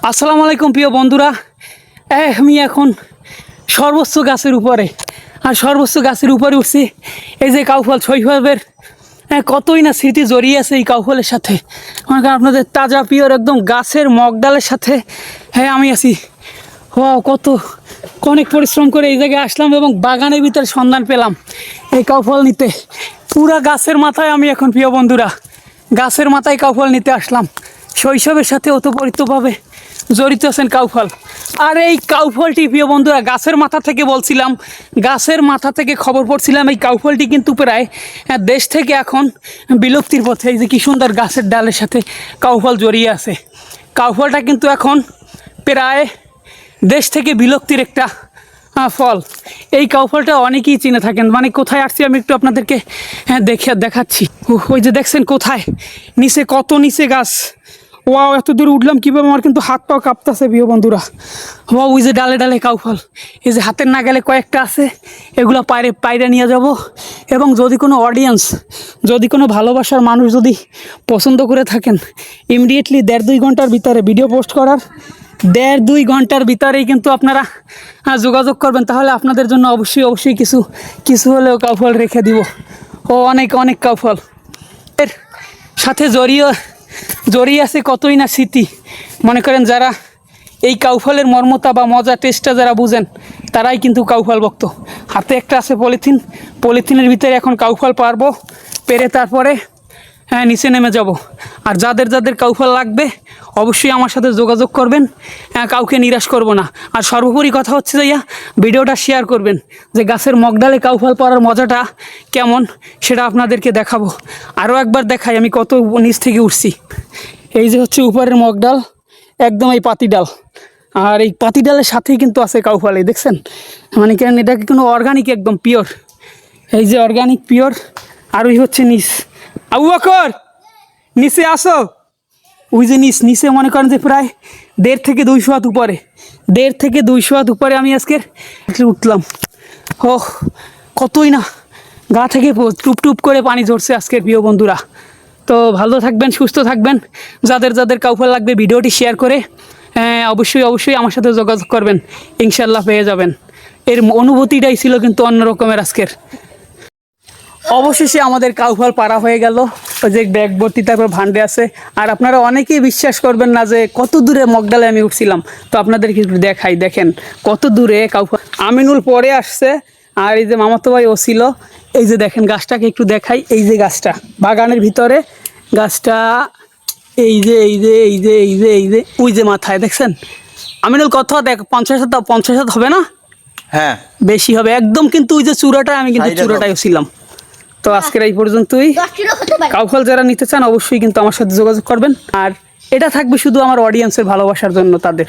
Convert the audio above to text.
আসসালামু আলাইকুম প্রিয় বন্ধুরা। আমি এখন সর্বোচ্চ গাছের উপরে, আর সর্বোচ্চ গাছের উপরে উঠছি। এই যে কাউফল শৈশবের কতই না স্মৃতি জড়িয়ে আছে এই কাউফলের সাথে। আপনাদের তাজা পিওর একদম গাছের মগডালের সাথে আমি আছি। কত অনেক পরিশ্রম করে এই জায়গায় আসলাম এবং বাগানের ভিতরে সন্ধান পেলাম এই কাউফল নিতে। পুরা গাছের মাথায় আমি এখন, প্রিয় বন্ধুরা, গাছের মাথায় কাউফল নিতে আসলাম। শৈশবের সাথে ওতপ্রোতভাবে জড়িত আছেন কাউফল। আর এই কাউফলটি, প্রিয় বন্ধুরা, গাছের মাথা থেকে বলছিলাম, গাছের মাথা থেকে খবর পড়ছিলাম এই কাউফলটি কিন্তু প্রায় দেশ থেকে এখন বিলুপ্তির পথে। এই যে কি সুন্দর গাছের ডালের সাথে কাউফল জড়িয়ে আছে। কাউফলটা কিন্তু এখন প্রায় দেশ থেকে বিলুপ্তির একটা ফল। এই কাউফলটা অনেকেই চিনে থাকেন। মানে কোথায় আসছি আমি একটু আপনাদেরকে দেখাচ্ছি। ওই যে দেখছেন কোথায় নিচে, কত নিচে গাছ। এত দূর উঠলাম কীভাবে, আমার কিন্তু হাত পাও কাঁপতেছে প্রিয় বন্ধুরা। ওই যে ডালে ডালে কাউফল, এই যে হাতের নাগালে কয়েকটা আছে, এগুলো পায়রে নিয়ে যাব। এবং যদি কোনো অডিয়েন্স, যদি কোনো ভালোবাসার মানুষ যদি পছন্দ করে থাকেন, ইমিডিয়েটলি 1.5-2 ঘন্টার ভিতরে ভিডিও পোস্ট করার 1.5-2 ঘন্টার ভিতরেই কিন্তু আপনারা যোগাযোগ করবেন। তাহলে আপনাদের জন্য অবশ্যই কিছু হলেও কাউফল রেখে দিব। অনেক অনেক কাউফল এর সাথে জড়িয়ে আছে কতই না স্মৃতি। মনে করেন যারা এই কাউফলের মর্মতা বা মজা টেস্টটা যারা বুঝেন, তারাই কিন্তু কাউফল ভক্ত। হাতে একটা আছে পলিথিনের ভিতরে এখন কাউফল পারবো, পেরে তারপরে নিচে নেমে যাব। আর যাদের কাউফল লাগবে অবশ্যই আমার সাথে যোগাযোগ করবেন, কাউকে নিরাশ করব না। আর সর্বোপরি কথা হচ্ছে যে ভিডিওটা শেয়ার করবেন, যে গাছের মগডালে কাউফল পাড়ার মজাটা কেমন সেটা আপনাদেরকে দেখাবো। আরও একবার দেখাই আমি কত নিচ থেকে উঠছি। এই যে হচ্ছে উপরের মগডাল, একদম এই পাতি ডাল, আর এই পাতি ডালের সাথেই কিন্তু আছে কাউফল। এই দেখছেন, মানে কেন এটাকে কোনো অর্গানিক, একদম পিওর। এই যে অর্গানিক পিওর। আর ওই হচ্ছে নিচ। আবু বকর, নিচে আসো। ওই যে নিচে মনে করেন যে প্রায় 1.5 থেকে 200 হাত উপরে, 1.5 থেকে 200 হাত উপরে আমি আজকের উঠলাম। কতই না গা থেকে টুপ করে পানি ঝরছে আজকের, প্রিয় বন্ধুরা। তো ভালো থাকবেন, সুস্থ থাকবেন। যাদের কাউফল লাগবে ভিডিওটি শেয়ার করে অবশ্যই আমার সাথে যোগাযোগ করবেন, ইনশাল্লাহ পেয়ে যাবেন। এর অনুভূতিটাই ছিল কিন্তু অন্য রকমের আজকের। অবশেষে আমাদের কাউফল পাড়া হয়ে গেল। ওই যে ব্যাগ ভর্তি তারপর ভান্ডে আছে। আর আপনারা অনেকেই বিশ্বাস করবেন না যে কত দূরে মগডালে আমি উঠছিলাম। তো আপনাদেরকে একটু দেখাই, দেখেন কত দূরে কাউফল। আমিনুল পরে আসছে, আর এই যে মামাতো ভাই ও ছিল। এই যে দেখেন গাছটাকে একটু দেখাই। এই যে গাছটা বাগানের ভিতরে, গাছটা এই যে ওই যে মাথায় দেখছেন। আমিনুল কত দেখ, 50 হাত হবে না? হ্যাঁ, বেশি হবে একদম। কিন্তু ওই যে চূড়াটা, আমি কিন্তু চূড়াটাই ছিলাম। তো আজকের এই পর্যন্তই। কাউফল যারা নিতে চান অবশ্যই কিন্তু আমার সাথে যোগাযোগ করবেন। আর এটা থাকবে শুধু আমার অডিয়েন্সের ভালোবাসার জন্য, তাদের।